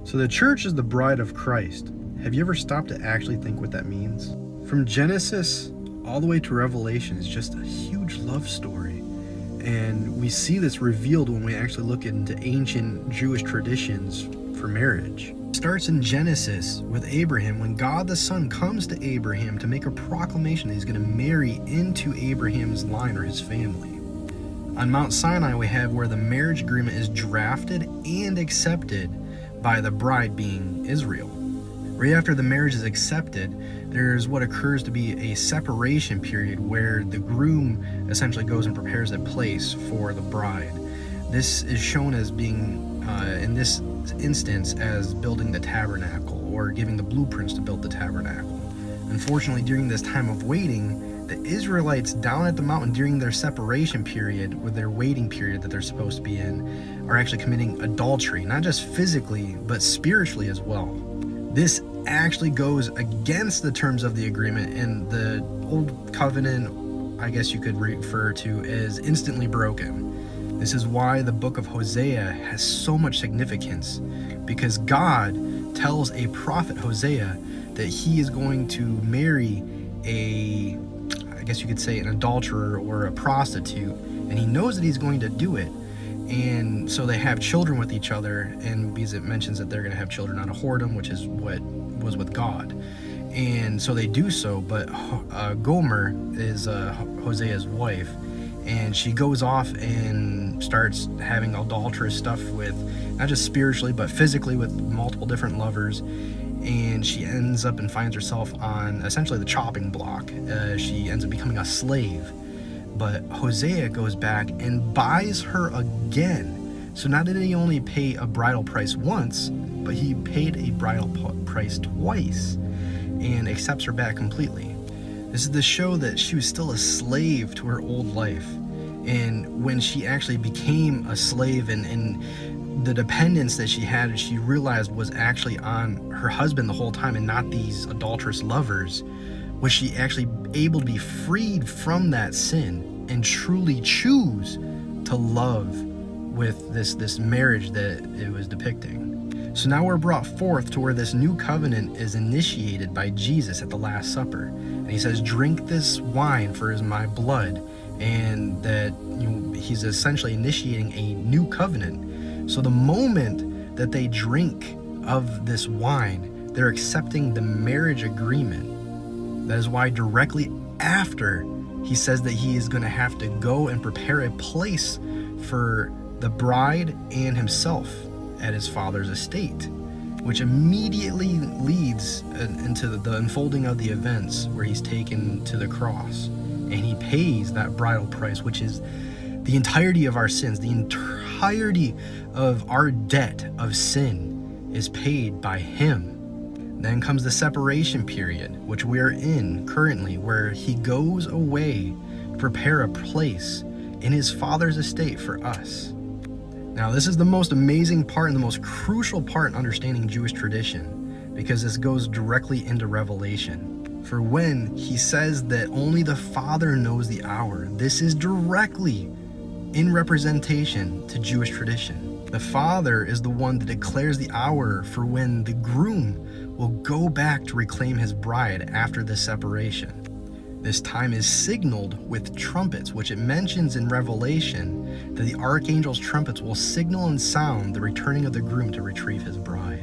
So the church is the bride of Christ. Have you ever stopped to actually think what that means? From Genesis all the way to Revelation is just a huge love story. And we see this revealed when we actually look into ancient Jewish traditions for marriage. It starts in Genesis with Abraham, when God the Son comes to Abraham to make a proclamation that he's going to marry into Abraham's line or his family. On Mount Sinai, we have where the marriage agreement is drafted and accepted by the bride, being Israel. Right after the marriage is accepted, there's what occurs to be a separation period where the groom essentially goes and prepares a place for the bride. This is shown as being, in this instance, as building the tabernacle or giving the blueprints to build the tabernacle. Unfortunately, during this time of waiting, the Israelites down at the mountain during their separation period, with their waiting period that they're supposed to be in, are actually committing adultery, not just physically, but spiritually as well. This actually goes against the terms of the agreement, and the old covenant, I guess you could refer to, as instantly broken. This is why the book of Hosea has so much significance, because God tells a prophet, Hosea, that he is going to marry I guess you could say an adulterer or a prostitute, and he knows that he's going to do it. And so they have children with each other, and because it mentions that they're going to have children out of whoredom, which is what was with God. And so they do so, but Gomer is Hosea's wife, and she goes off and starts having adulterous stuff with, not just spiritually, but physically, with multiple different lovers. And she ends up and finds herself on essentially the chopping block. She ends up becoming a slave. But Hosea goes back and buys her again. So not did he only pay a bridal price once, but he paid a bridal price twice and accepts her back completely. This is to show that she was still a slave to her old life. And when she actually became a slave, and the dependence that she had, she realized was actually on her husband the whole time and not these adulterous lovers, was she actually able to be freed from that sin and truly choose to love with this marriage that it was depicting. So now we're brought forth to where this new covenant is initiated by Jesus at the Last Supper. And he says, drink this wine, for it is my blood. And that he's essentially initiating a new covenant. So the moment that they drink of this wine, they're accepting the marriage agreement. That is why directly after, he says that he is going to have to go and prepare a place for the bride and himself at his father's estate, which immediately leads into the unfolding of the events where he's taken to the cross and he pays that bridal price, which is the entirety of our sins. The entirety of our debt of sin is paid by him. Then comes the separation period, which we are in currently, where he goes away to prepare a place in his father's estate for us. Now, this is the most amazing part and the most crucial part in understanding Jewish tradition, because this goes directly into Revelation. For when he says that only the Father knows the hour, this is directly in representation to Jewish tradition. The Father is the one that declares the hour for when the groom will go back to reclaim his bride after the separation. This time is signaled with trumpets, which it mentions in Revelation that the archangel's trumpets will signal and sound the returning of the groom to retrieve his bride.